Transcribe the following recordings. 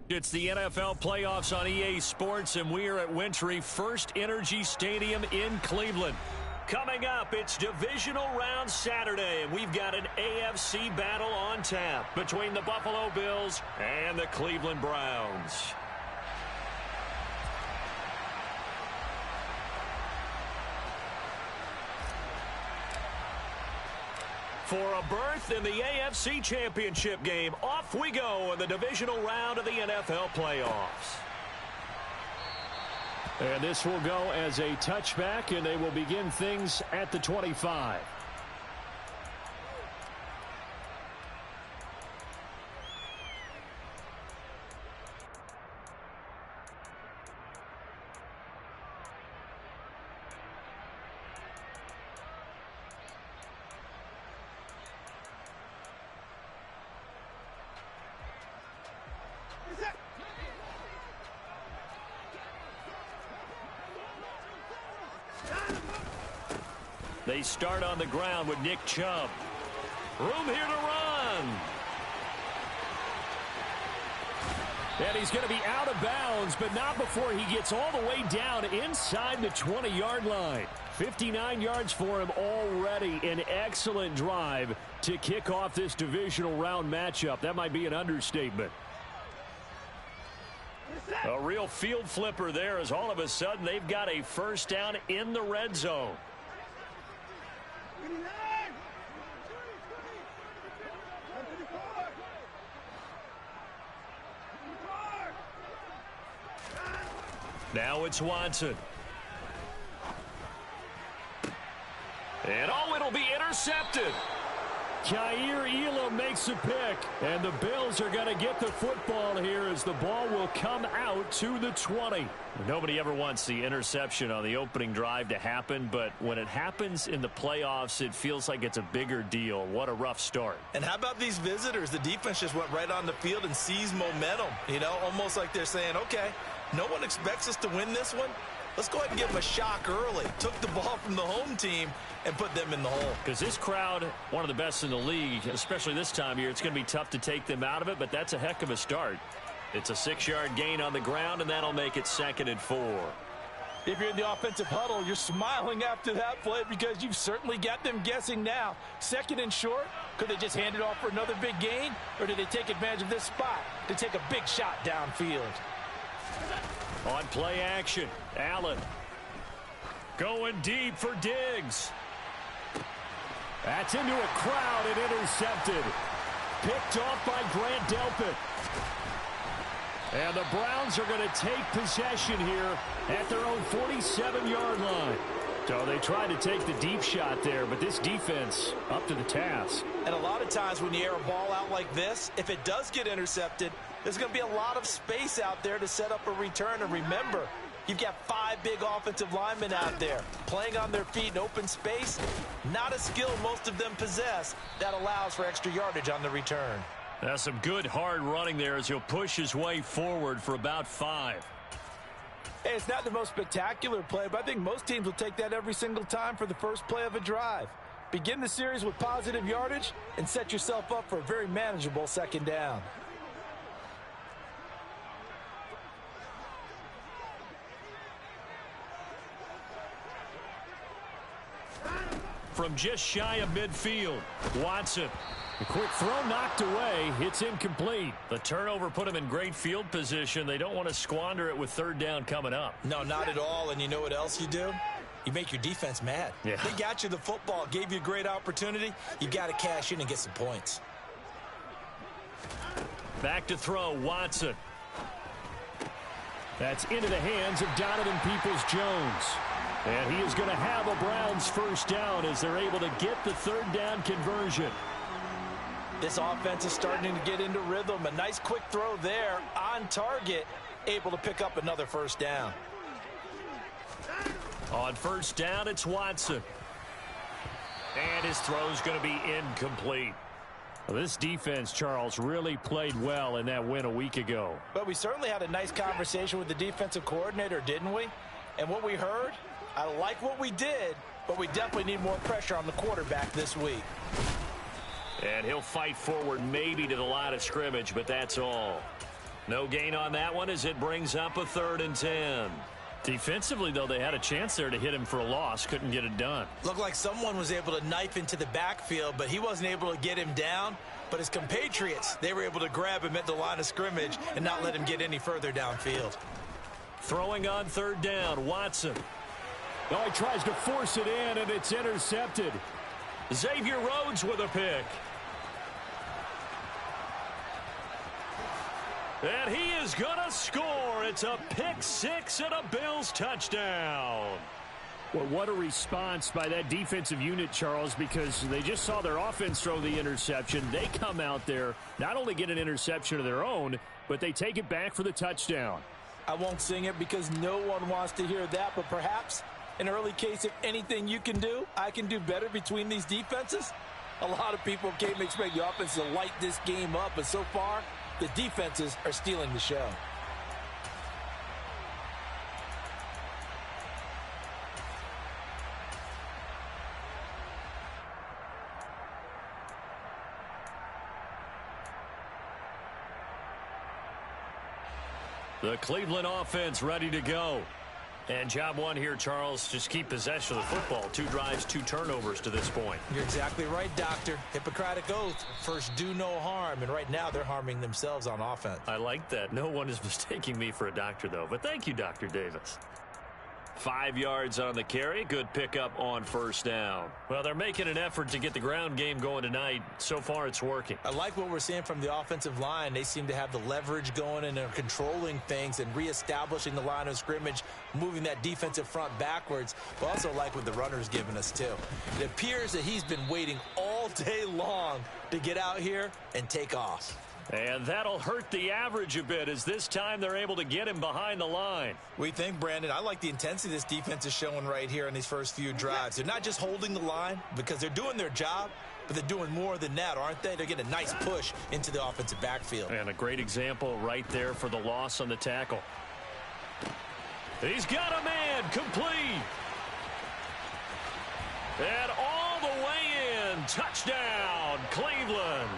It's the NFL playoffs on EA Sports, and we are at Wintry First Energy Stadium in Cleveland. Coming up, it's Divisional Round Saturday, and we've got an AFC battle on tap between the Buffalo Bills and the Cleveland Browns. For a berth in the AFC Championship game, off we go in the divisional round of the NFL playoffs. And this will go as a touchback, and they will begin things at the 25. They start on the ground with Nick Chubb. Room here to run. And he's going to be out of bounds, but not before he gets all the way down inside the 20-yard line. 59 yards for him already. An excellent drive to kick off this divisional round matchup. That might be an understatement. A real field flipper there, as all of a sudden they've got a first down in the red zone. Now it's Watson. And it'll be intercepted. Kaiir Elam makes a pick, and the Bills are going to get the football here as the ball will come out to the 20. Nobody ever wants the interception on the opening drive to happen, but when it happens in the playoffs, it feels like it's a bigger deal. What a rough start. And how about these visitors? The defense just went right on the field and seized momentum. You know, almost like they're saying, okay, no one expects us to win this one. Let's go ahead and give them a shock early. Took the ball from the home team and put them in the hole. Because this crowd, one of the best in the league, especially this time of year, it's going to be tough to take them out of it, but that's a heck of a start. It's a 6-yard gain on the ground, and that'll make it 2nd and 4. If you're in the offensive huddle, you're smiling after that play because you've certainly got them guessing now. 2nd and short, could they just hand it off for another big gain, or did they take advantage of this spot to take a big shot downfield? On play action, Allen going deep for Diggs. That's into a crowd and intercepted. Picked off by Grant Delpit. And the Browns are going to take possession here at their own 47-yard line. So they tried to take the deep shot there, but this defense up to the task. And a lot of times when you air a ball out like this, if it does get intercepted, there's going to be a lot of space out there to set up a return. And remember, you've got 5 big offensive linemen out there playing on their feet in open space. Not a skill most of them possess that allows for extra yardage on the return. That's some good hard running there as he'll push his way forward for about 5. Hey, it's not the most spectacular play, but I think most teams will take that every single time for the first play of a drive. Begin the series with positive yardage and set yourself up for a very manageable 2nd down. From just shy of midfield, Watson. The quick throw knocked away. It's incomplete. The turnover put him in great field position. They don't want to squander it with 3rd down coming up. No, not at all. And you know what else you do? You make your defense mad. Yeah. They got you the football, gave you a great opportunity. You got to cash in and get some points. Back to throw, Watson. That's into the hands of Donovan Peoples-Jones. And he is going to have a Browns first down as they're able to get the 3rd down conversion. This offense is starting to get into rhythm. A nice quick throw there on target, able to pick up another first down. On first down, it's Watson. And his throw's going to be incomplete. Well, this defense, Charles, really played well in that win a week ago. But we certainly had a nice conversation with the defensive coordinator, didn't we? And what we heard, I like what we did, but we definitely need more pressure on the quarterback this week. And he'll fight forward maybe to the line of scrimmage, but that's all. No gain on that one as it brings up a 3rd and 10. Defensively, though, they had a chance there to hit him for a loss. Couldn't get it done. Looked like someone was able to knife into the backfield, but he wasn't able to get him down. But his compatriots, they were able to grab him at the line of scrimmage and not let him get any further downfield. Throwing on 3rd down, Watson. Oh, he tries to force it in, and it's intercepted. Xavier Rhodes with a pick. And he is going to score. It's a pick 6 and a Bills touchdown. Well, what a response by that defensive unit, Charles, because they just saw their offense throw the interception. They come out there, not only get an interception of their own, but they take it back for the touchdown. I won't sing it because no one wants to hear that, but perhaps an early case of anything you can do, I can do better between these defenses. A lot of people came to expect the offense to light this game up, but so far, the defenses are stealing the show. The Cleveland offense ready to go. And job one here, Charles, just keep possession of the football. 2 drives, 2 turnovers to this point. You're exactly right, Doctor. Hippocratic oath. First, do no harm. And right now, they're harming themselves on offense. I like that. No one is mistaking me for a doctor, though. But thank you, Dr. Davis. 5 yards on the carry. Good pickup on 1st down. Well, they're making an effort to get the ground game going tonight. So far, it's working. I like what we're seeing from the offensive line. They seem to have the leverage going and they're controlling things and reestablishing the line of scrimmage, moving that defensive front backwards. But also like what the runner's giving us, too. It appears that he's been waiting all day long to get out here and take off. And that'll hurt the average a bit as this time they're able to get him behind the line. We think, Brandon, I like the intensity this defense is showing right here in these first few drives. They're not just holding the line because they're doing their job, but they're doing more than that, aren't they? They're getting a nice push into the offensive backfield. And a great example right there for the loss on the tackle. He's got a man complete. And all the way in. Touchdown, Cleveland.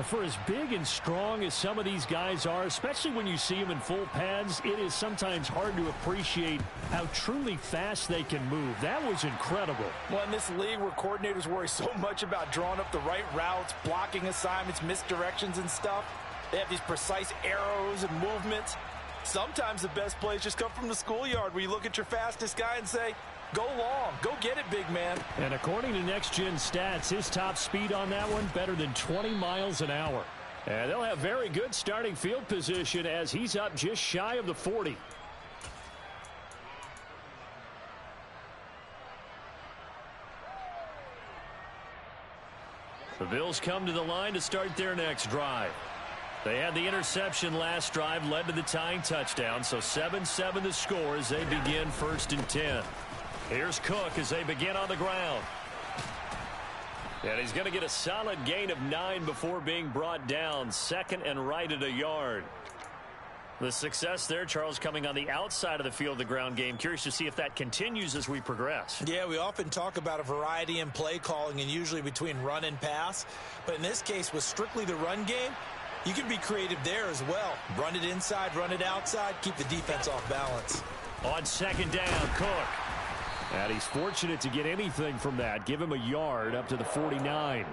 For as big and strong as some of these guys are, especially when you see them in full pads, it is sometimes hard to appreciate how truly fast they can move. That was incredible. Well, in this league where coordinators worry so much about drawing up the right routes, blocking assignments, misdirections and stuff, they have these precise arrows and movements. Sometimes the best plays just come from the schoolyard where you look at your fastest guy and say, go long. Go get it, big man. And according to Next Gen Stats, his top speed on that one, better than 20 miles an hour. And they'll have very good starting field position as he's up just shy of the 40. The Bills come to the line to start their next drive. They had the interception last drive, led to the tying touchdown, so 7-7 the score as they begin 1st and 10. Here's Cook as they begin on the ground. And he's going to get a solid gain of 9 before being brought down. 2nd and right at a yard. The success there, Charles, coming on the outside of the field, the ground game. Curious to see if that continues as we progress. Yeah, we often talk about a variety in play calling and usually between run and pass. But in this case, with strictly the run game, you can be creative there as well. Run it inside, run it outside, keep the defense off balance. On 2nd down, Cook. And he's fortunate to get anything from that. Give him a yard up to the 49.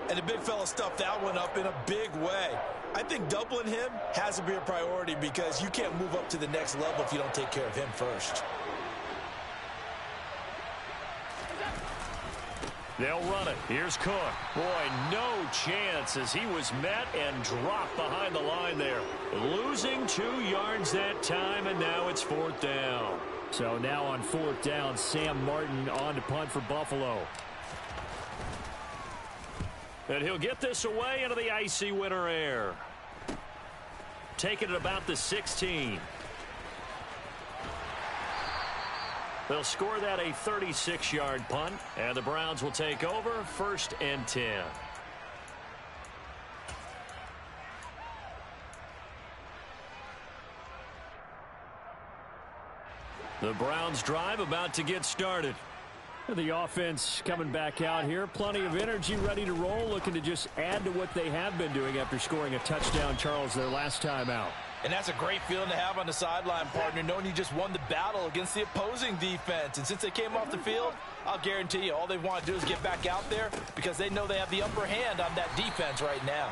And the big fella stuffed that one up in a big way. I think doubling him has to be a priority because you can't move up to the next level if you don't take care of him first. They'll run it. Here's Cook. Boy, no chance as he was met and dropped behind the line there. Losing 2 yards that time, and now it's 4th down. So now on 4th down, Sam Martin on to punt for Buffalo. And he'll get this away into the icy winter air. Taking it about the 16. They'll score that a 36-yard punt, and the Browns will take over 1st and 10. The Browns drive about to get started. The offense coming back out here. Plenty of energy, ready to roll, looking to just add to what they have been doing after scoring a touchdown, Charles, their last time out. And that's a great feeling to have on the sideline, partner, knowing you just won the battle against the opposing defense. And since they came off the field, I'll guarantee you all they want to do is get back out there because they know they have the upper hand on that defense right now.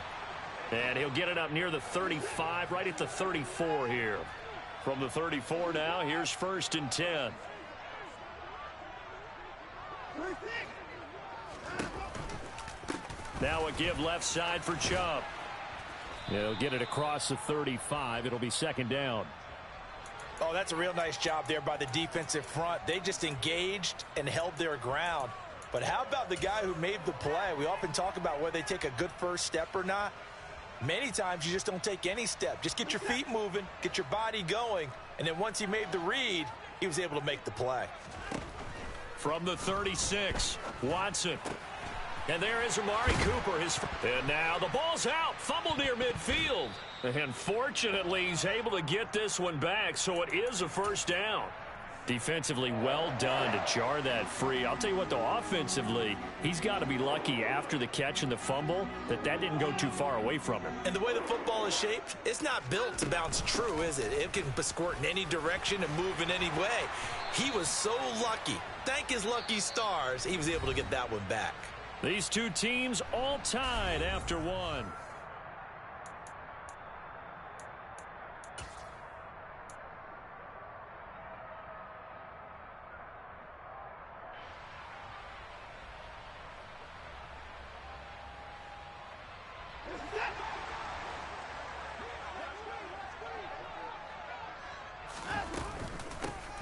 And he'll get it up near the 35, right at the 34 here. From the 34 now, here's 1st and 10. Now a give left side for Chubb. He'll get it across the 35. It'll be 2nd down. Oh, that's a real nice job there by the defensive front. They just engaged and held their ground. But how about the guy who made the play? We often talk about whether they take a good first step or not. Many times you just don't take any step. Just get your feet moving, get your body going, and then once he made the read, he was able to make the play. From the 36, Watson. And there is Amari Cooper. And now the ball's out. Fumble near midfield. And fortunately, he's able to get this one back, so it is a 1st down. Defensively, well done to jar that free. I'll tell you what, though, offensively, he's got to be lucky after the catch and the fumble that didn't go too far away from him. And the way the football is shaped, it's not built to bounce true, is it? It can squirt in any direction and move in any way. He was so lucky. Thank his lucky stars, he was able to get that one back. These two teams all tied after one.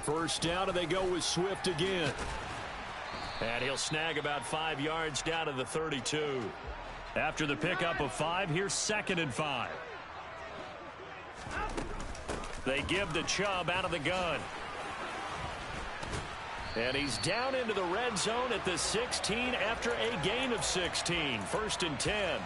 First down, and they go with Swift again. And he'll snag about 5 yards down to the 32. After the pickup of 5, here's 2nd and 5. They give to Chubb out of the gun. And he's down into the red zone at the 16 after a gain of 16. 1st and 10.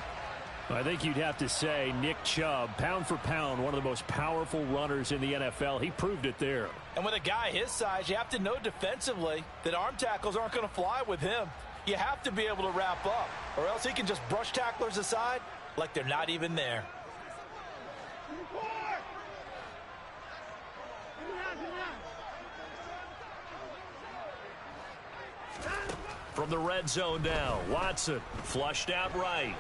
I think you'd have to say Nick Chubb, pound for pound, one of the most powerful runners in the NFL. He proved it there. And with a guy his size, you have to know defensively that arm tackles aren't going to fly with him. You have to be able to wrap up, or else he can just brush tacklers aside like they're not even there. From the red zone now, Watson flushed out right.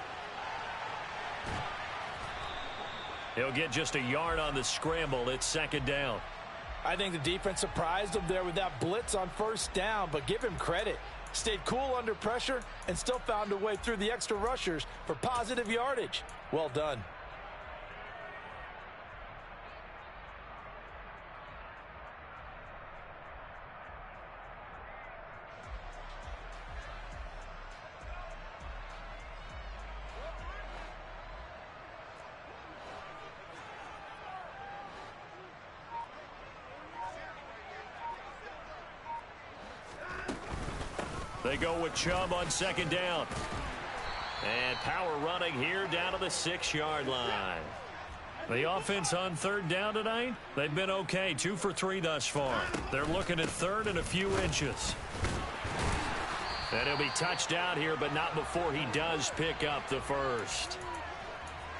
He'll get just a yard on the scramble. It's 2nd down. I think the defense surprised him there with that blitz on 1st down, but give him credit. Stayed cool under pressure and still found a way through the extra rushers for positive yardage. Well done. They go with Chubb on 2nd down. And power running here down to the 6-yard line. The offense on 3rd down tonight, they've been okay. 2 for 3 thus far. They're looking at 3rd and a few inches. And he'll be touched out here, but not before he does pick up the 1st.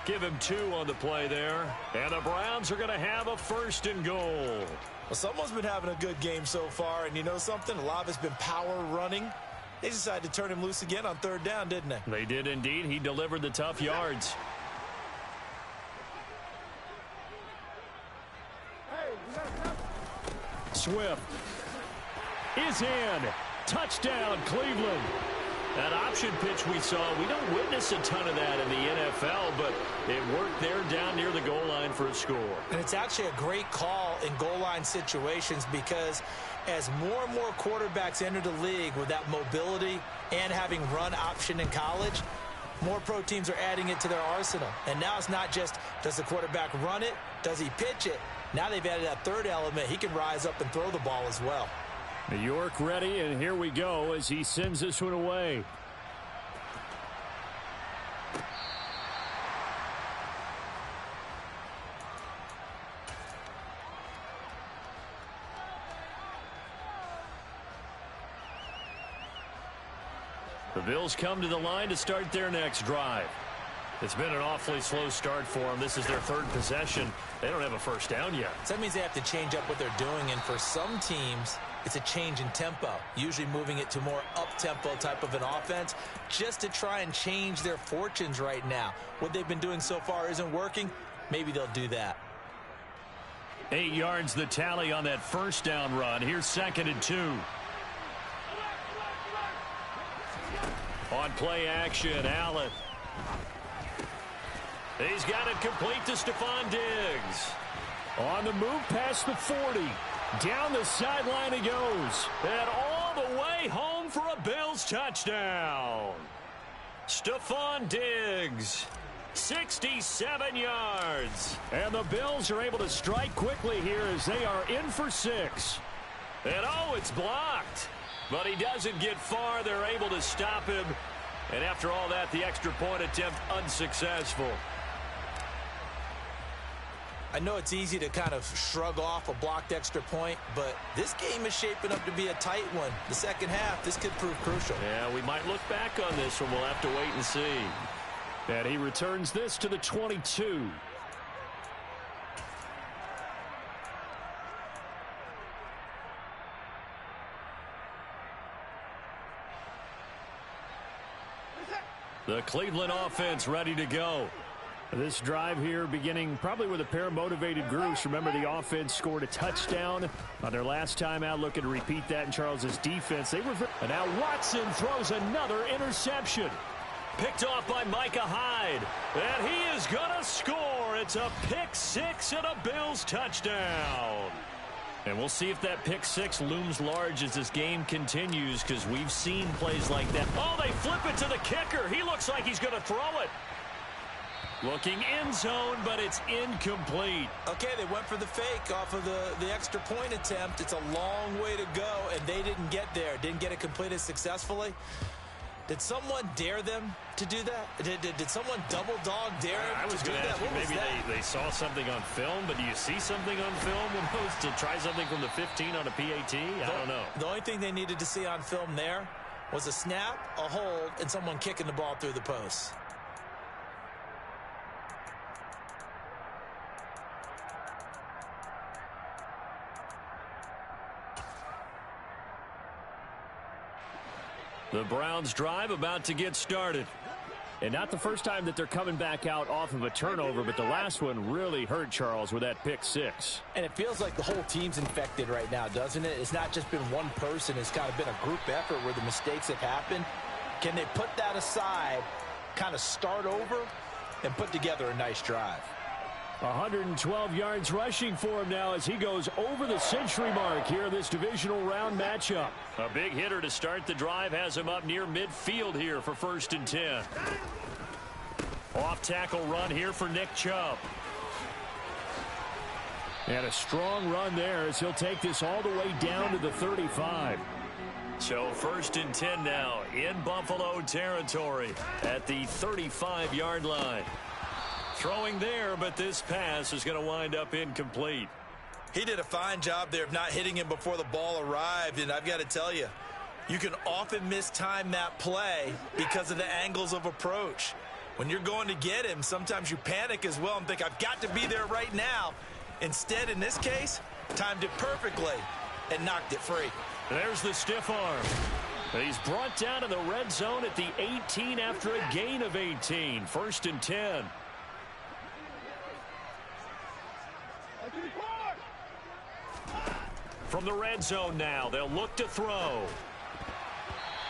Give him 2 on the play there. And the Browns are going to have a 1st and goal. Well, someone's been having a good game so far, and you know something? A lot of it's been power running. They decided to turn him loose again on 3rd down, didn't they? They did indeed. He delivered the tough yards. Swift is in. Touchdown, Cleveland. That option pitch we saw, we don't witness a ton of that in the NFL, but it worked there down near the goal line for a score. And it's actually a great call in goal line situations because as more and more quarterbacks enter the league with that mobility and having run option in college, more pro teams are adding it to their arsenal. And now it's not just, does the quarterback run it? Does he pitch it? Now they've added that 3rd element. He can rise up and throw the ball as well. New York ready, and here we go as he sends this one away. The Bills come to the line to start their next drive. It's been an awfully slow start for them. This is their third possession. They don't have a first down yet. So that means they have to change up what they're doing, and for some teams, it's a change in tempo, usually moving it to more up-tempo type of an offense just to try and change their fortunes right now. What they've been doing so far isn't working. Maybe they'll do that. 8 yards the tally on that first down run. Here's 2nd and 2. On play action, Allen. He's got it complete to Stephon Diggs. On the move past the 40. Down the sideline he goes. And all the way home for a Bills touchdown. Stephon Diggs. 67 yards. And the Bills are able to strike quickly here as they are in for 6. And oh, it's blocked. But he doesn't get far. They're able to stop him. And after all that, the extra point attempt unsuccessful. I know it's easy to kind of shrug off a blocked extra point, but this game is shaping up to be a tight one. The second half, this could prove crucial. Yeah, we might look back on this one. We'll have to wait and see. And he returns this to the 22. The Cleveland offense ready to go. This drive here beginning probably with a pair of motivated groups. Remember, the offense scored a touchdown on their last time out, looking to repeat that in Charles's defense. And now Watson throws another interception. Picked off by Micah Hyde. And he is going to score. It's a pick 6 and a Bills touchdown. And we'll see if that pick 6 looms large as this game continues, because we've seen plays like that. Oh, they flip it to the kicker. He looks like he's going to throw it. Looking end zone, but it's incomplete. Okay, they went for the fake off of the extra point attempt. It's a long way to go, and they didn't get there. Didn't get it completed successfully. Did someone dare them to do that? Did someone double dog dare them to do that? I was going to ask you, maybe they saw something on film, but do you see something on film almost to try something from the 15 on a PAT? I don't know. The only thing they needed to see on film there was a snap, a hold, and someone kicking the ball through the post. The Browns drive about to get started. And not the first time that they're coming back out off of a turnover, but the last one really hurt Charles with that pick 6. And it feels like the whole team's infected right now, doesn't it? It's not just been one person. It's kind of been a group effort where the mistakes have happened. Can they put that aside, kind of start over, and put together a nice drive? 112 yards rushing for him now as he goes over the century mark here in this divisional round matchup. A big hitter to start the drive has him up near midfield here for 1st and 10. Off tackle run here for Nick Chubb. And a strong run there as he'll take this all the way down to the 35. So 1st and 10 now in Buffalo territory at the 35-yard line. Throwing there, but this pass is going to wind up incomplete. He did a fine job there of not hitting him before the ball arrived, and I've got to tell you, you can often mistime that play because of the angles of approach. When you're going to get him, sometimes you panic as well and think, I've got to be there right now. Instead, in this case, timed it perfectly and knocked it free. There's the stiff arm. He's brought down in the red zone at the 18 after a gain of 18. 1st and 10. From the red zone now, they'll look to throw.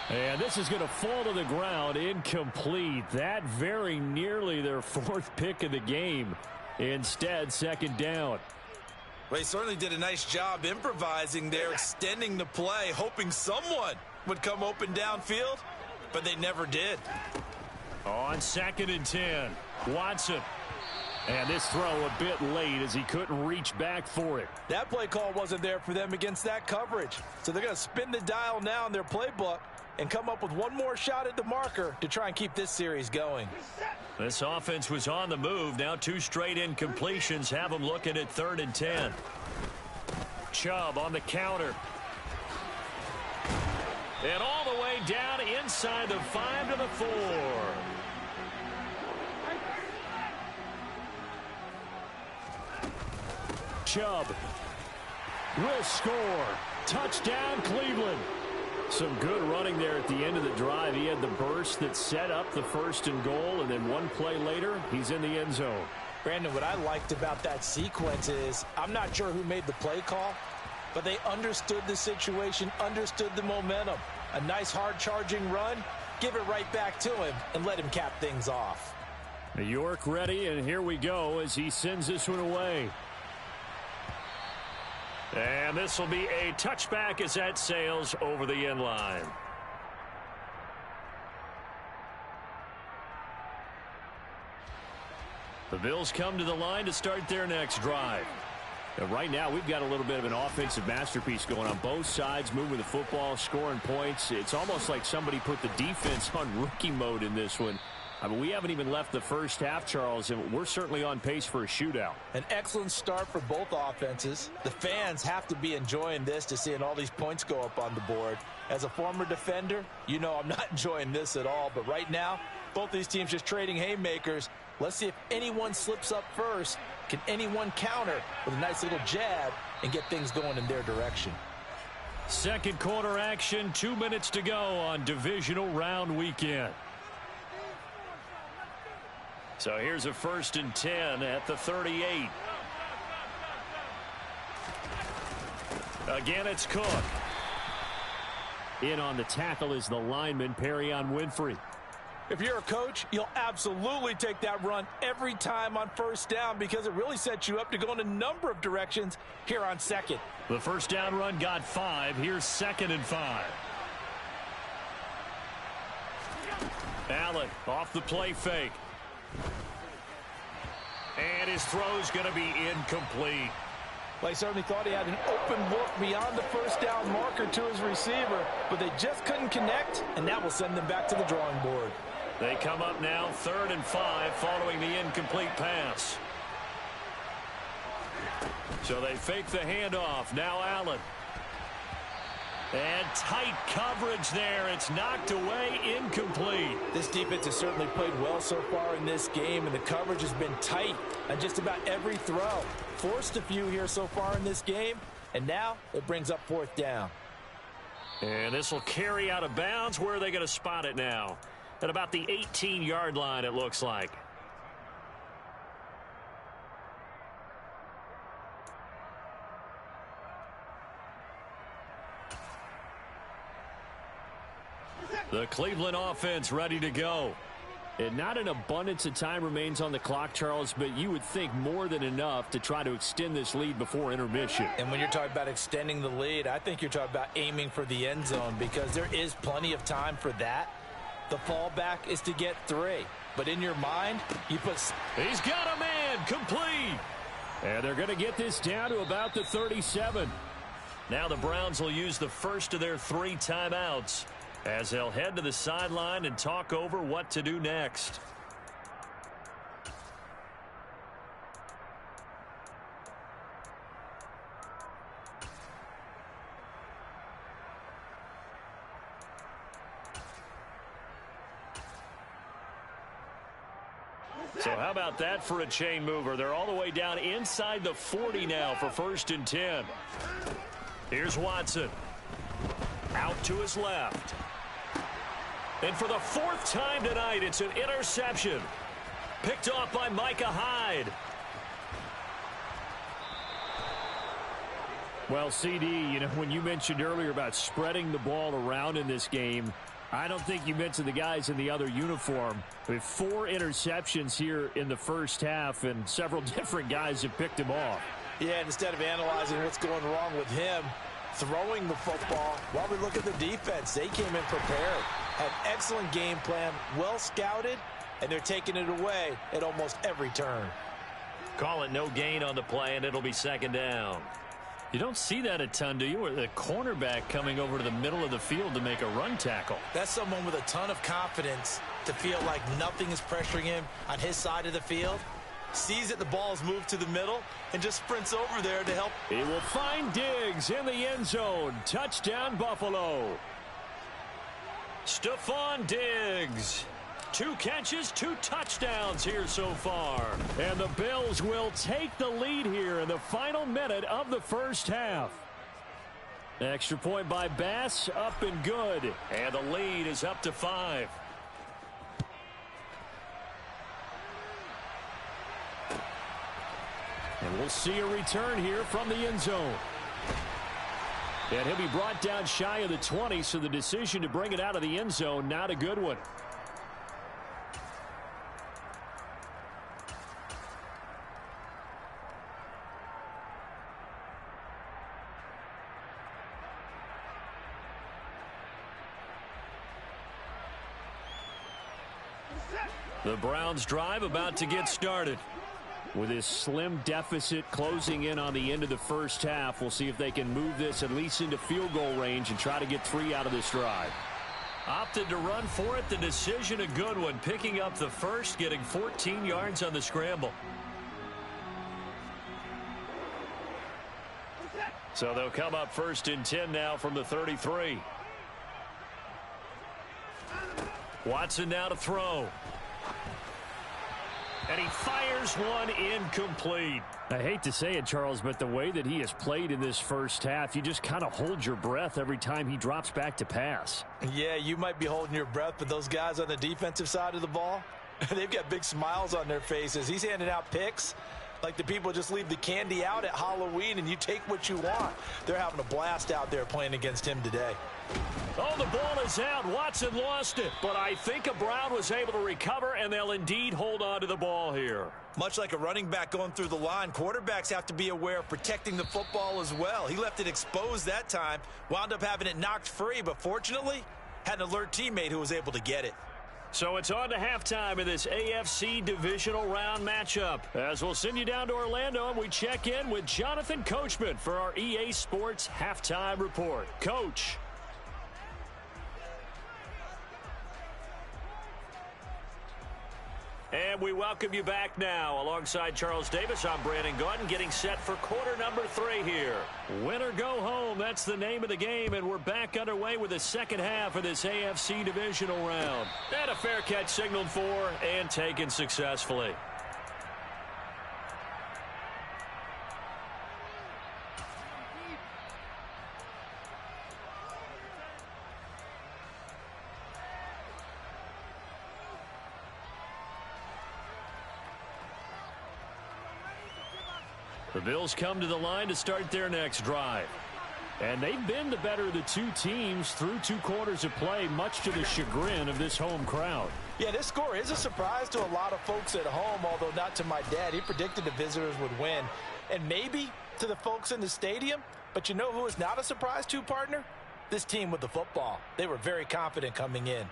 And this is going to fall to the ground, incomplete. That very nearly their 4th pick of the game. Instead, 2nd down. Well, he certainly did a nice job improvising there, extending the play, hoping someone would come open downfield, but they never did. On 2nd and 10, Watson. And this throw a bit late as he couldn't reach back for it. That play call wasn't there for them against that coverage. So they're going to spin the dial now in their playbook and come up with one more shot at the marker to try and keep this series going. This offense was on the move. Now 2 straight incompletions have them looking at 3rd and 10. Chubb on the counter. And all the way down inside the 5 to the 4. Chubb will score. Touchdown, Cleveland. Some good running there at the end of the drive. He had the burst that set up the 1st and goal, and then one play later, he's in the end zone. Brandon, what I liked about that sequence is I'm not sure who made the play call, but they understood the situation, understood the momentum. A nice hard-charging run, give it right back to him, and let him cap things off. New York ready, and here we go as he sends this one away. And this will be a touchback as that sails over the end line. The Bills come to the line to start their next drive. And right now, we've got a little bit of an offensive masterpiece going on both sides, moving the football, scoring points. It's almost like somebody put the defense on rookie mode in this one. I mean, we haven't even left the first half, Charles, and we're certainly on pace for a shootout. An excellent start for both offenses. The fans have to be enjoying this to seeing all these points go up on the board. As a former defender, you know I'm not enjoying this at all. But right now, both these teams just trading haymakers. Let's see if anyone slips up first. Can anyone counter with a nice little jab and get things going in their direction? Second quarter action, 2 minutes to go on divisional round weekend. So here's a 1st and 10 at the 38. Again, it's Cook. In on the tackle is the lineman, Perrion Winfrey. If you're a coach, you'll absolutely take that run every time on 1st down because it really sets you up to go in a number of directions here on 2nd. The 1st down run got 5. Here's 2nd and 5. Allen off the play fake. And his throw's going to be incomplete. Well, he certainly thought he had an open look beyond the 1st down marker to his receiver, but they just couldn't connect, and that will send them back to the drawing board. They come up now 3rd and 5 following the incomplete pass. So they fake the handoff. Now Allen. And tight coverage there. It's knocked away, incomplete. This defense has certainly played well so far in this game, and the coverage has been tight on just about every throw. Forced a few here so far in this game, and now it brings up 4th down. And this will carry out of bounds. Where are they going to spot it now? At about the 18-yard line, it looks like. The Cleveland offense ready to go. And not an abundance of time remains on the clock, Charles, but you would think more than enough to try to extend this lead before intermission. And when you're talking about extending the lead, I think you're talking about aiming for the end zone because there is plenty of time for that. The fallback is to get 3. But in your mind, you put... He's got a man, complete. And they're going to get this down to about the 37. Now the Browns will use the first of their 3 timeouts as they'll head to the sideline and talk over what to do next. So how about that for a chain mover? They're all the way down inside the 40 now for 1st and 10. Here's Watson. Out to his left. And for the 4th time tonight, it's an interception. Picked off by Micah Hyde. Well, CD, you know, when you mentioned earlier about spreading the ball around in this game, I don't think you mentioned the guys in the other uniform. We have 4 interceptions here in the first half, and several different guys have picked him off. Yeah, instead of analyzing what's going wrong with him, throwing the football, while we look at the defense, they came in prepared. Had excellent game plan, well scouted, and they're taking it away at almost every turn. Call it no gain on the play, and it'll be 2nd down. You don't see that a ton, do you? Or the cornerback coming over to the middle of the field to make a run tackle. That's someone with a ton of confidence to feel like nothing is pressuring him on his side of the field. Sees that the ball is moved to the middle and just sprints over there to help. He will find Diggs in the end zone. Touchdown, Buffalo. Stephon Diggs. 2 catches, 2 touchdowns here so far. And the Bills will take the lead here in the final minute of the first half. Extra point by Bass, up and good. And the lead is up to 5. And we'll see a return here from the end zone. And he'll be brought down shy of the 20, so the decision to bring it out of the end zone, not a good one. The Browns drive about to get started. With this slim deficit closing in on the end of the first half, we'll see if they can move this at least into field goal range and try to get 3 out of this drive. Opted to run for it. The decision a good one. Picking up the first, getting 14 yards on the scramble. So they'll come up 1st and 10 now from the 33. Watson now to throw. And he fires one incomplete. I hate to say it, Charles, but the way that he has played in this first half, you just kind of hold your breath every time he drops back to pass. Yeah, you might be holding your breath, but those guys on the defensive side of the ball, they've got big smiles on their faces. He's handing out picks like the people just leave the candy out at Halloween and you take what you want. They're having a blast out there playing against him today. Oh, the ball is out. Watson lost it. But I think Brown was able to recover, and they'll indeed hold on to the ball here. Much like a running back going through the line, quarterbacks have to be aware of protecting the football as well. He left it exposed that time, wound up having it knocked free, but fortunately had an alert teammate who was able to get it. So it's on to halftime in this AFC divisional round matchup. As we'll send you down to Orlando, and we check in with Jonathan Coachman for our EA Sports Halftime Report. Coach. And we welcome you back now. Alongside Charles Davis, I'm Brandon Gaudin, getting set for quarter number 3 here. Win or go home, that's the name of the game, and we're back underway with the second half of this AFC divisional round. And a fair catch signaled for and taken successfully. The Bills come to the line to start their next drive. And they've been the better of the 2 teams through 2 quarters of play, much to the chagrin of this home crowd. Yeah, this score is a surprise to a lot of folks at home, although not to my dad. He predicted the visitors would win. And maybe to the folks in the stadium, but you know who is not a surprise to, partner? This team with the football. They were very confident coming in.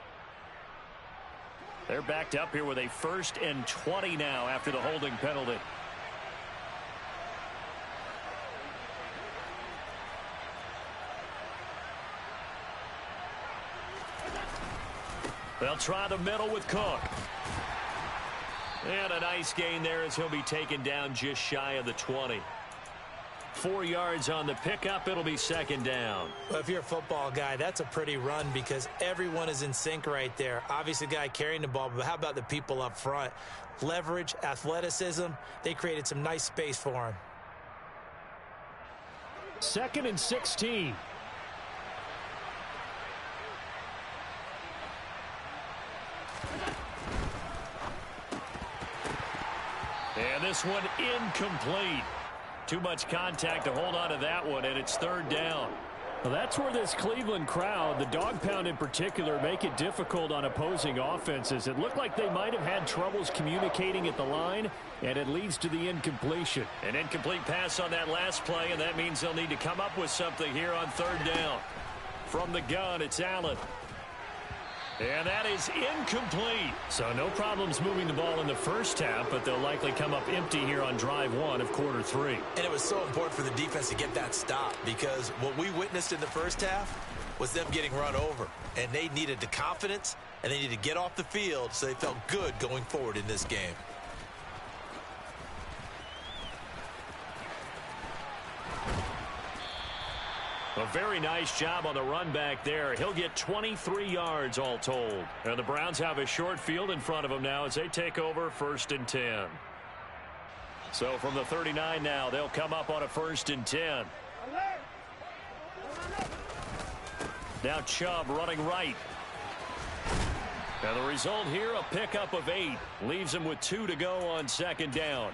They're backed up here with a 1st and 20 now after the holding penalty. They'll try the middle with Cook. And a nice gain there as he'll be taken down just shy of the 20. 4 yards on the pickup. It'll be 2nd down. Well, if you're a football guy, that's a pretty run because everyone is in sync right there. Obviously, the guy carrying the ball, but how about the people up front? Leverage, athleticism. They created some nice space for him. 2nd and 16. And this one incomplete. Too much contact to hold on to that one, and it's 3rd down. Well, that's where this Cleveland crowd, the dog pound in particular, make it difficult on opposing offenses. It looked like they might have had troubles communicating at the line, and it leads to the incompletion. An incomplete pass on that last play, and that means they'll need to come up with something here on 3rd down. From the gun, it's Allen. And that is incomplete. So no problems moving the ball in the first half, but they'll likely come up empty here on drive 1 of quarter 3. And it was so important for the defense to get that stop because what we witnessed in the first half was them getting run over. And they needed the confidence, and they needed to get off the field so they felt good going forward in this game. A very nice job on the run back there. He'll get 23 yards all told. And the Browns have a short field in front of them now as they take over 1st and 10. So from the 39 now, they'll come up on a 1st and 10. Now Chubb running right. And the result here, a pickup of 8. Leaves him with 2 to go on 2nd down.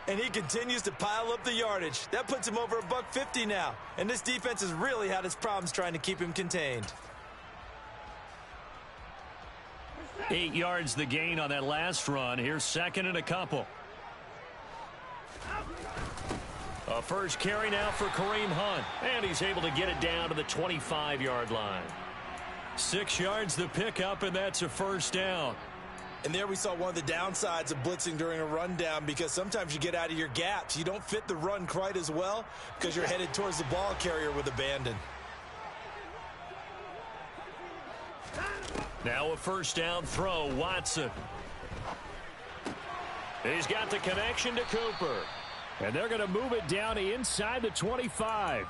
And he continues to pile up the yardage. That puts him over $150 now. And this defense has really had its problems trying to keep him contained. 8 yards the gain on that last run. Here's 2nd and a couple. A first carry now for Kareem Hunt. And he's able to get it down to the 25-yard line. 6 yards the pickup, and that's a 1st down. And there we saw one of the downsides of blitzing during a rundown, because sometimes you get out of your gaps. You don't fit the run quite as well because you're headed towards the ball carrier with abandon. Now a 1st down throw, Watson. He's got the connection to Cooper. And they're going to move it down inside the 25.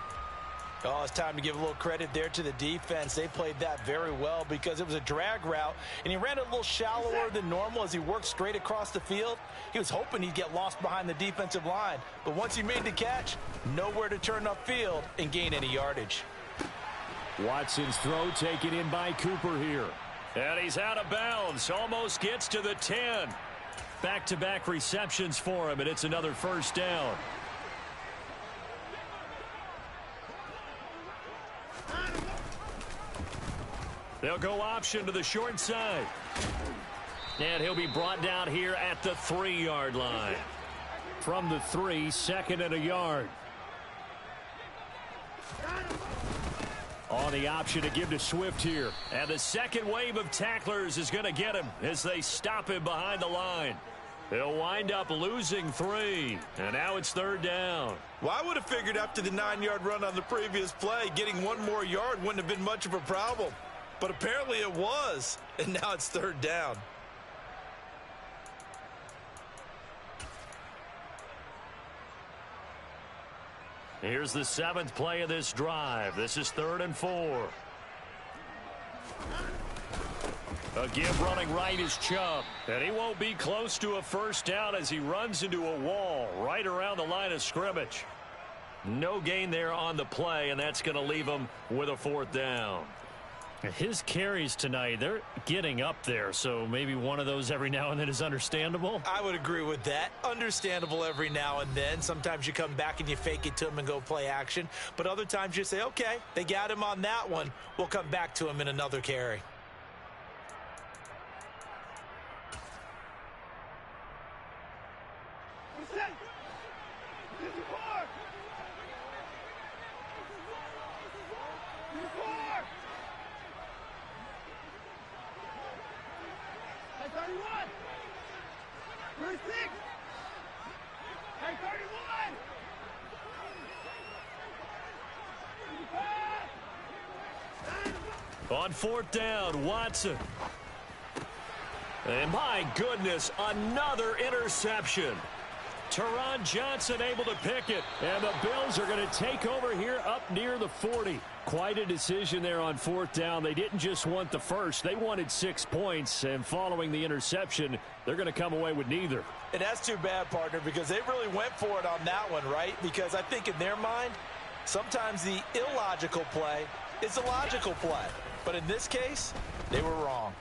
Oh, it's time to give a little credit there to the defense. They played that very well because it was a drag route, and he ran it a little shallower than normal as he worked straight across the field. He was hoping he'd get lost behind the defensive line, but once he made the catch, nowhere to turn upfield and gain any yardage. Watson's throw taken in by Cooper here. And he's out of bounds, almost gets to the 10. Back-to-back receptions for him, and it's another 1st down. They'll go option to the short side. And he'll be brought down here at the 3-yard line. From the 3, 2nd and a yard. On the option to give to Swift here. And the second wave of tacklers is going to get him as they stop him behind the line. They'll wind up losing 3. And now it's 3rd down. Well, I would have figured after the 9-yard run on the previous play, getting 1 more yard wouldn't have been much of a problem. But apparently it was, and now it's 3rd down. Here's the 7th play of this drive. This is 3rd and 4. A give running right is Chubb. And he won't be close to a 1st down as he runs into a wall right around the line of scrimmage. No gain there on the play, and that's going to leave him with a 4th down. His carries tonight, they're getting up there, so maybe one of those every now and then is understandable. I would agree with that. Understandable every now and then. Sometimes you come back and you fake it to him and go play action. But other times you say, okay, they got him on that one. We'll come back to him in another carry. On 4th down, Watson. And my goodness, another interception. Teron Johnson able to pick it. And the Bills are going to take over here up near the 40. Quite a decision there on 4th down. They didn't just want the first. They wanted 6 points. And following the interception, they're going to come away with neither. And that's too bad, partner, because they really went for it on that one, right? Because I think in their mind, sometimes the illogical play is a logical play. But in this case, they were wrong.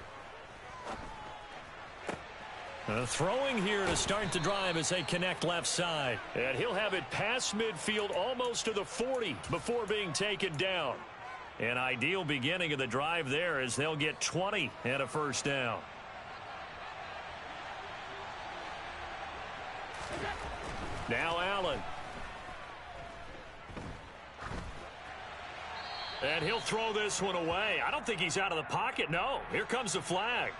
Throwing here to start the drive as they connect left side. And he'll have it past midfield almost to the 40 before being taken down. An ideal beginning of the drive there as they'll get 20 and a 1st down. Now Allen. And he'll throw this one away. I don't think he's out of the pocket. No, here comes the flag.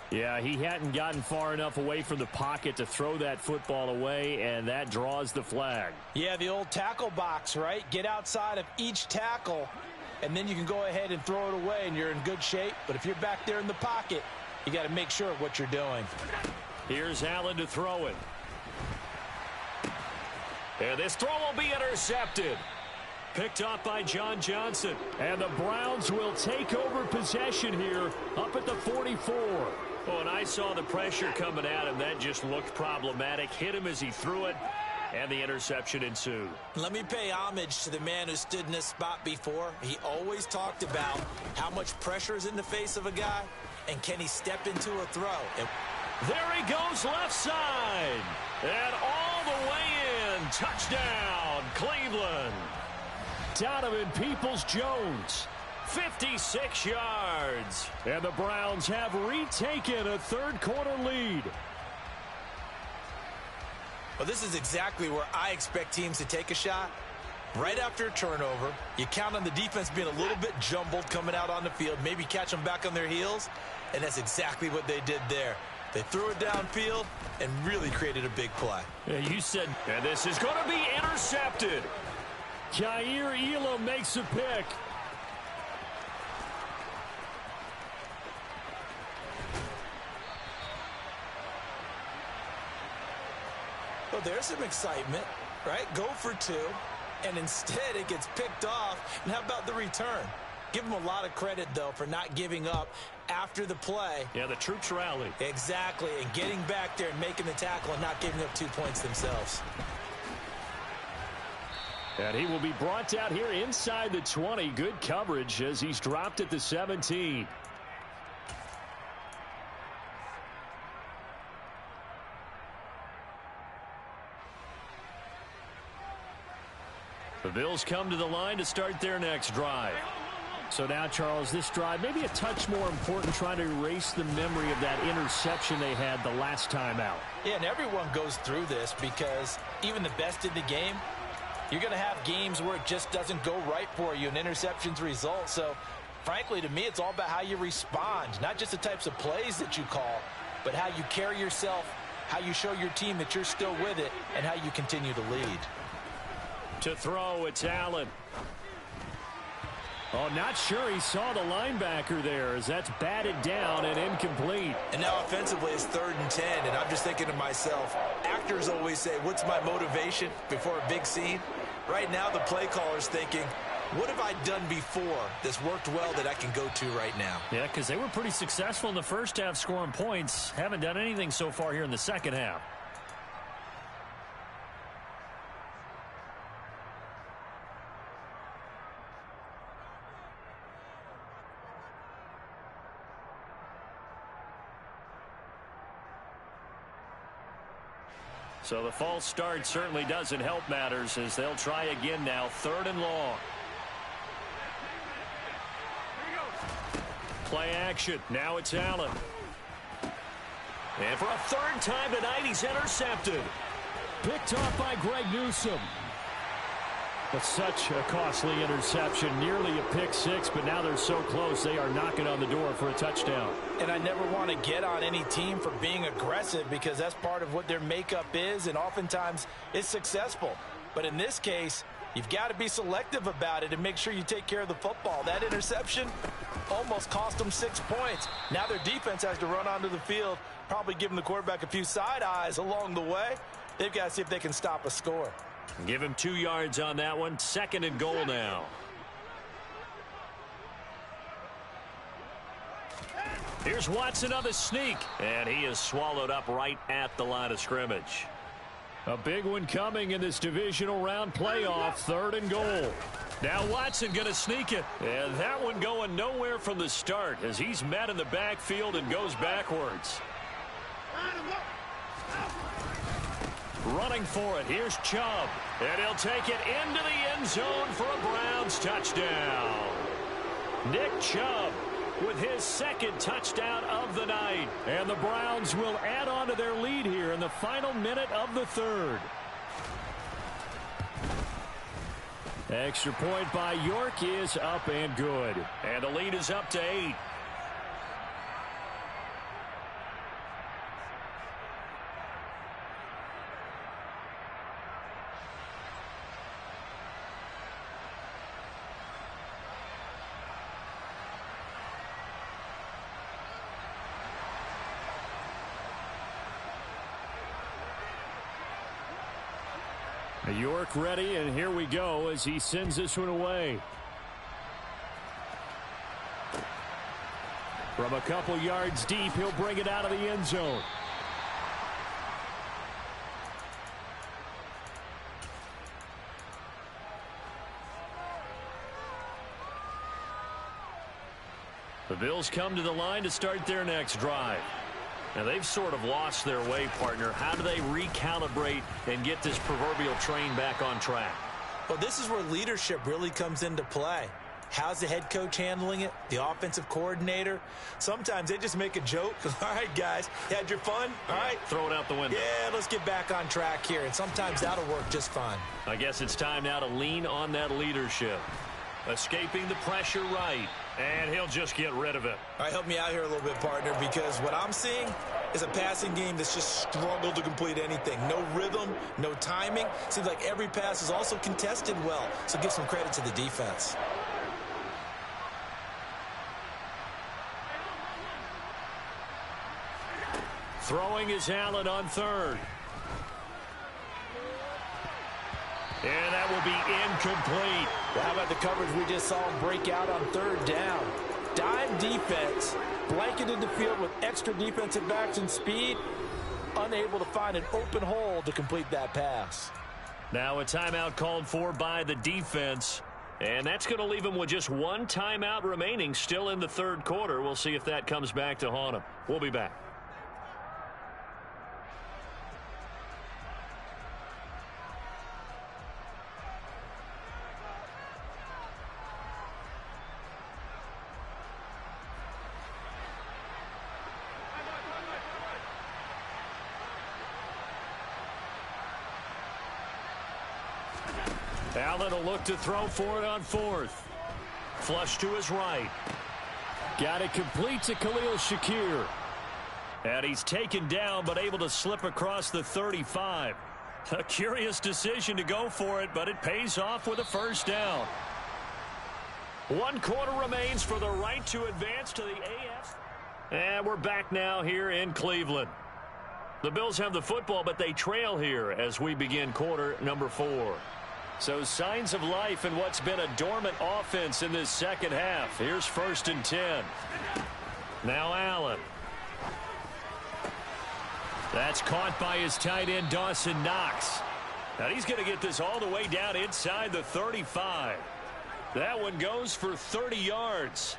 Yeah, he hadn't gotten far enough away from the pocket to throw that football away, and that draws the flag. Yeah, the old tackle box, right? Get outside of each tackle, and then you can go ahead and throw it away, and you're in good shape. But if you're back there in the pocket, you got to make sure of what you're doing. Here's Allen to throw it. And this throw will be intercepted. Picked off by John Johnson. And the Browns will take over possession here up at the 44. Oh, and I saw the pressure coming at him. That just looked problematic. Hit him as he threw it, and the interception ensued. Let me pay homage to the man who stood in this spot before. He always talked about how much pressure is in the face of a guy, and can he step into a throw. And there he goes left side. And all the way in. Touchdown, Cleveland. Donovan Peoples-Jones. 56 yards. And the Browns have retaken a third-quarter lead. Well, this is exactly where I expect teams to take a shot. Right after a turnover, you count on the defense being a little bit jumbled coming out on the field, maybe catch them back on their heels, and that's exactly what they did there. They threw it downfield and really created a big play. Yeah, you said, and this is going to be intercepted. Jair Elam makes a pick. Well, there's some excitement, right? Go for two, and instead it gets picked off. And how about the return? Give them a lot of credit, though, for not giving up after the play. Yeah, the troops rallied. Exactly, and getting back there and making the tackle and not giving up 2 points themselves. And he will be brought down here inside the 20. Good coverage as he's dropped at the 17. The Bills come to the line to start their next drive. So now, Charles, this drive maybe a touch more important, trying to erase the memory of that interception they had the last time out. Yeah, and everyone goes through this because even the best in the game, you're going to have games where it just doesn't go right for you and interceptions result. So, frankly, to me, it's all about how you respond, not just the types of plays that you call, but how you carry yourself, how you show your team that you're still with it, and how you continue to lead. To throw, it's Allen. Oh, not sure he saw the linebacker there as that's batted down and incomplete. And now offensively it's 3rd and 10, and I'm just thinking to myself, actors always say, what's my motivation before a big scene? Right now the play caller's thinking, what have I done before that's worked well that I can go to right now? Yeah, because they were pretty successful in the first half scoring points. Haven't done anything so far here in the second half. So the false start certainly doesn't help matters as they'll try again now. 3rd and long. Play action. Now it's Allen. And for a 3rd time tonight, he's intercepted. Picked off by Greg Newsome. But such a costly interception. Nearly a pick six, but now they're so close they are knocking on the door for a touchdown. And I never want to get on any team for being aggressive because that's part of what their makeup is, and oftentimes it's successful. But in this case, you've got to be selective about it and make sure you take care of the football. That interception almost cost them 6 points. Now their defense has to run onto the field, probably giving the quarterback a few side eyes along the way. They've got to see if they can stop a score. Give him 2 yards on that one. 2nd and goal now. Here's Watson on the sneak. And he is swallowed up right at the line of scrimmage. A big one coming in this divisional round playoff. 3rd and goal. Now Watson going to sneak it. And that one going nowhere from the start as he's met in the backfield and goes backwards. Running for it. Here's Chubb. And he'll take it into the end zone for a Browns touchdown. Nick Chubb with his 2nd touchdown of the night. And the Browns will add on to their lead here in the final minute of the 3rd. Extra point by York is up and good. And the lead is up to 8. York ready, and here we go as he sends this one away. From a couple yards deep, he'll bring it out of the end zone. The Bills come to the line to start their next drive. Now, they've sort of lost their way, partner. How do they recalibrate and get this proverbial train back on track? Well, this is where leadership really comes into play. How's the head coach handling it? The offensive coordinator? Sometimes they just make a joke. All right, guys, you had your fun? All right. Throw it out the window. Yeah, let's get back on track here. And sometimes that'll work just fine. I guess it's time now to lean on that leadership. Escaping the pressure right. And he'll just get rid of it. All right, help me out here a little bit, partner, because what I'm seeing is a passing game that's just struggled to complete anything. No rhythm, no timing. Seems like every pass is also contested well, so give some credit to the defense. Throwing is Allen on third. And that will be incomplete. Well, how about the coverage we just saw him break out on third down? Dime defense, blanketed the field with extra defensive backs and speed, unable to find an open hole to complete that pass. Now a timeout called for by the defense. And that's going to leave him with just one timeout remaining still in the third quarter. We'll see if that comes back to haunt him. We'll be back. Allen will look to throw for it on fourth. Flush to his right. Got it complete to Khalil Shakir. And he's taken down but able to slip across the 35. A curious decision to go for it, but it pays off with a first down. 1 quarter remains for the right to advance to the AF. And we're back now here in Cleveland. The Bills have the football, but they trail here as we begin quarter number 4. So signs of life in what's been a dormant offense in this second half. Here's 1st and 10. Now Allen. That's caught by his tight end, Dawson Knox. Now he's going to get this all the way down inside the 35. That one goes for 30 yards.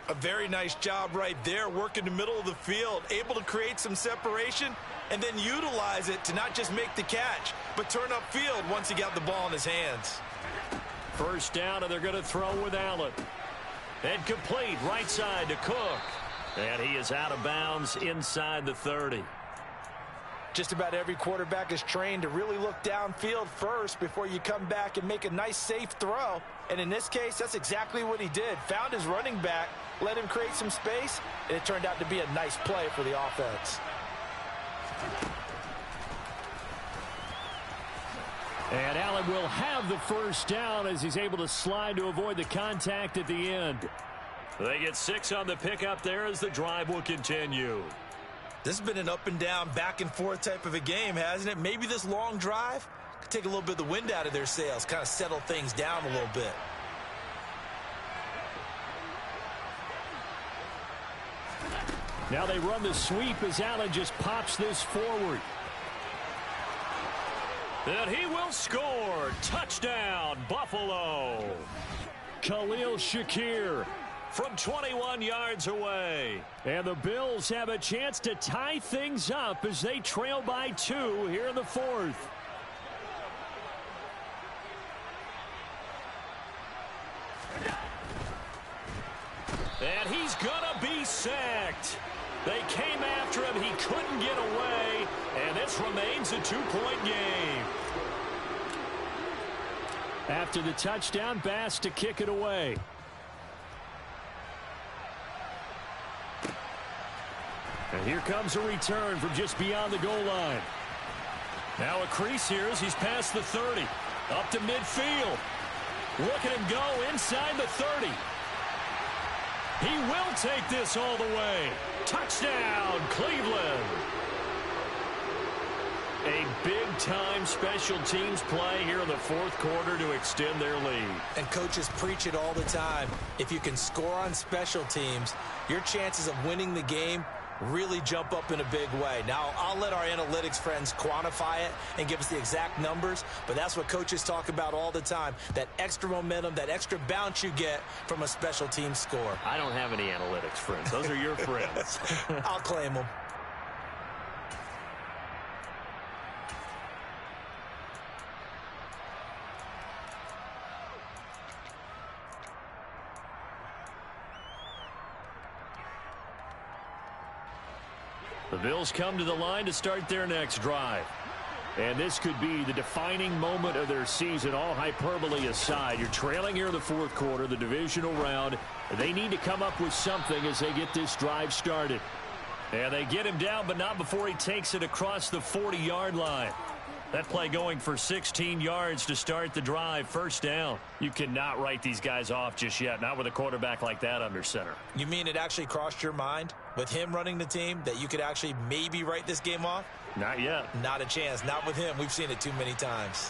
A very nice job right there, working the middle of the field, able to create some separation and then utilize it to not just make the catch, but turn upfield once he got the ball in his hands. First down, and they're going to throw with Allen. And complete right side to Cook. And he is out of bounds inside the 30. Just about every quarterback is trained to really look downfield first before you come back and make a nice, safe throw. And in this case, that's exactly what he did. Found his running back, let him create some space, and it turned out to be a nice play for the offense. And Allen will have the first down as he's able to slide to avoid the contact at the end. They get 6 on the pickup there as the drive will continue. This has been an up and down, back and forth type of a game, hasn't it? Maybe this long drive could take a little bit of the wind out of their sails, kind of settle things down a little bit. Now they run the sweep as Allen just pops this forward. And he will score. Touchdown, Buffalo. Khalil Shakir from 21 yards away. And the Bills have a chance to tie things up as they trail by 2 here in the 4th. And he's gonna be sacked. They came after him. He couldn't get away. And this remains a 2-point game. After the touchdown, Bass to kick it away. And here comes a return from just beyond the goal line. Now a crease here as he's past the 30. Up to midfield. Look at him go inside the 30. He will take this all the way. Touchdown, Cleveland. A big-time special teams play here in the fourth quarter to extend their lead. And coaches preach it all the time. If you can score on special teams, your chances of winning the game really jump up in a big way. Now, I'll let our analytics friends quantify it and give us the exact numbers, but that's what coaches talk about all the time, that extra momentum, that extra bounce you get from a special team score. I don't have any analytics friends. Those are your friends. I'll claim them. The Bills come to the line to start their next drive. And this could be the defining moment of their season, all hyperbole aside. You're trailing here in the fourth quarter, the divisional round. They need to come up with something as they get this drive started. And they get him down, but not before he takes it across the 40-yard line. That play going for 16 yards to start the drive. First down. You cannot write these guys off just yet, not with a quarterback like that under center. You mean it actually crossed your mind with him running the team that you could actually maybe write this game off? Not yet. Not a chance. Not with him. We've seen it too many times.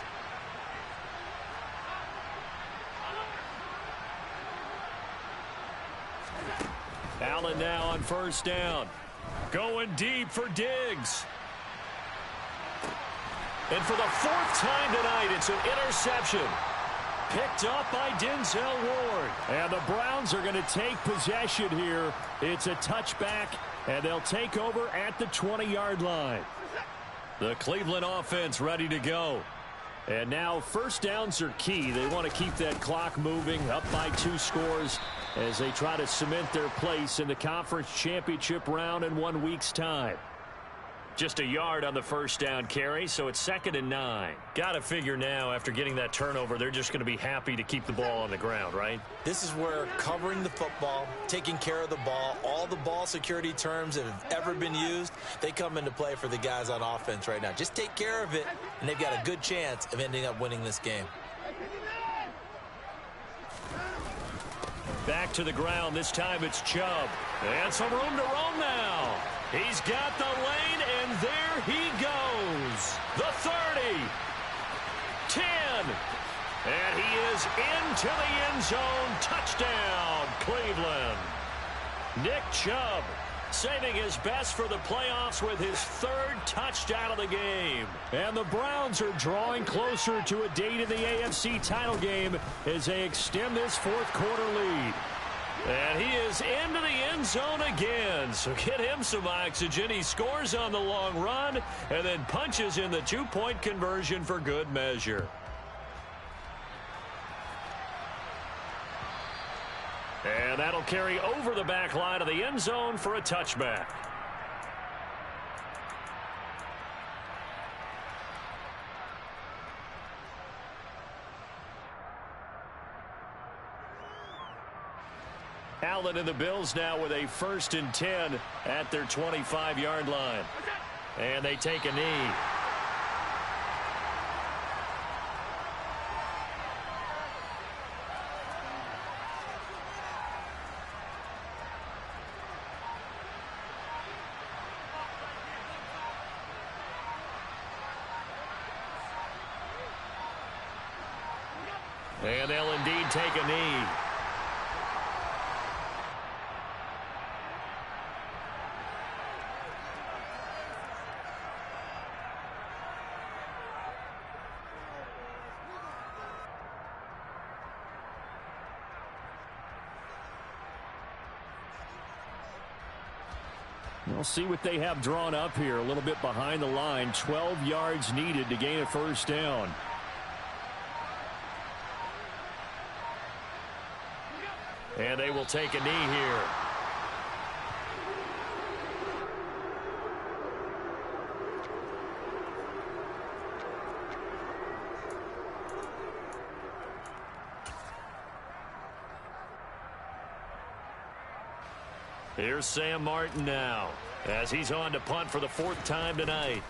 Allen now on first down. Going deep for Diggs. And for the fourth time tonight, it's an interception. Picked up by Denzel Ward. And the Browns are going to take possession here. It's a touchback, and they'll take over at the 20-yard line. The Cleveland offense ready to go. And now first downs are key. They want to keep that clock moving, up by 2 scores as they try to cement their place in the conference championship round in 1 week's time. Just a yard on the first down carry, so it's 2nd and 9. Got to figure now, after getting that turnover, they're just going to be happy to keep the ball on the ground, right? This is where covering the football, taking care of the ball, all the ball security terms that have ever been used, they come into play for the guys on offense right now. Just take care of it, and they've got a good chance of ending up winning this game. Back to the ground. This time it's Chubb. And some room to roam now. He's got the lane, and there he goes. The 30. 10. And he is into the end zone. Touchdown, Cleveland. Nick Chubb saving his best for the playoffs with his 3rd touchdown of the game. And the Browns are drawing closer to a date in the AFC title game as they extend this fourth quarter lead. And he is into the end zone again. So get him some oxygen. He scores on the long run and then punches in the 2-point conversion for good measure. And that'll carry over the back line of the end zone for a touchback. Allen and the Bills now with a 1st and 10 at their 25-yard line. And they take a knee. And they'll indeed take a knee. We'll see what they have drawn up here. A little bit behind the line. 12 yards needed to gain a first down. And they will take a knee here. Here's Sam Martin now as he's on to punt for the 4th time tonight.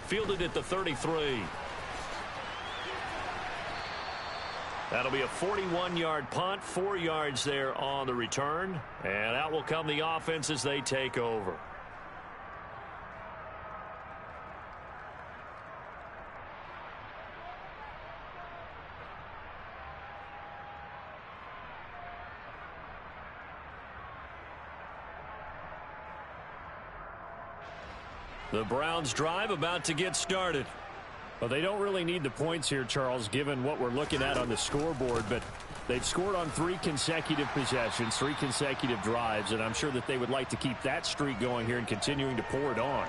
Fielded at the 33. That'll be a 41-yard punt, 4 yards there on the return. And out will come the offense as they take over. The Browns drive about to get started. Well, they don't really need the points here, Charles, given what we're looking at on the scoreboard, but they've scored on 3 consecutive possessions, 3 consecutive drives, and I'm sure that they would like to keep that streak going here and continuing to pour it on.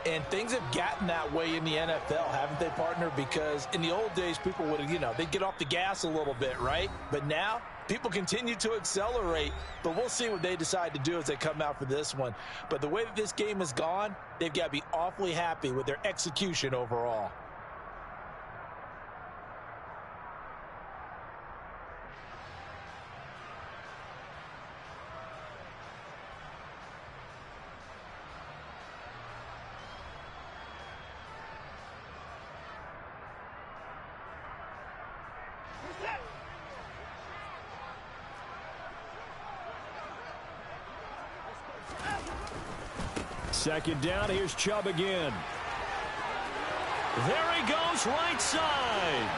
And things have gotten that way in the NFL, haven't they, partner? Because in the old days, people would, they'd get off the gas a little bit, right? But now, people continue to accelerate, but we'll see what they decide to do as they come out for this one. But the way that this game has gone, they've got to be awfully happy with their execution overall. Second down, here's Chubb again. There he goes, right side.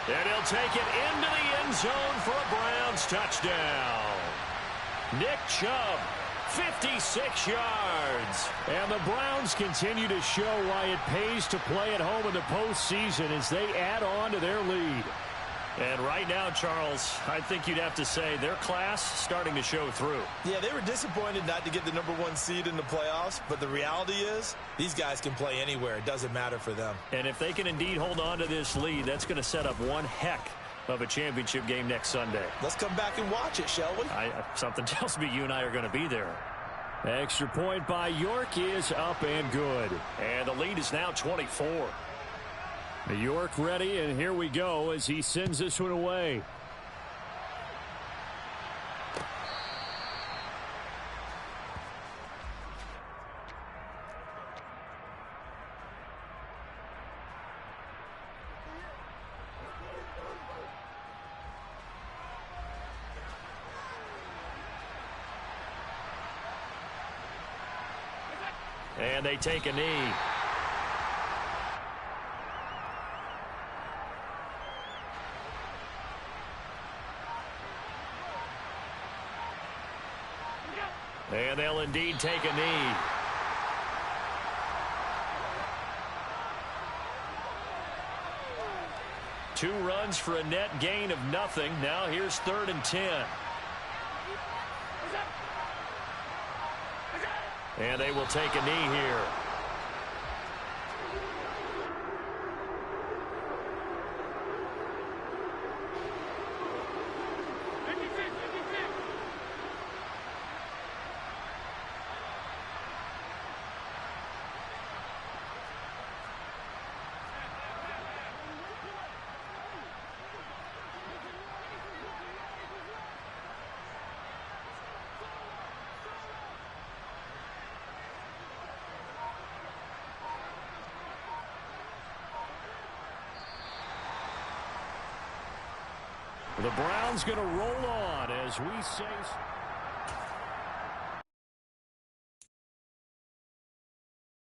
And he'll take it into the end zone for a Browns touchdown. Nick Chubb, 56 yards. And the Browns continue to show why it pays to play at home in the postseason as they add on to their lead. And right now, Charles, I think you'd have to say their class starting to show through. Yeah, they were disappointed not to get the #1 seed in the playoffs, but the reality is these guys can play anywhere. It doesn't matter for them. And if they can indeed hold on to this lead, that's going to set up one heck of a championship game next Sunday. Let's come back and watch it, shall we? Something tells me you and I are going to be there. Extra point by York is up and good. And the lead is now 24. York ready, and here we go as he sends this one away. And they take a knee. And they'll indeed take a knee. Two runs for a net gain of nothing. Now here's 3rd and 10. And they will take a knee here. The Browns going to roll on as we say.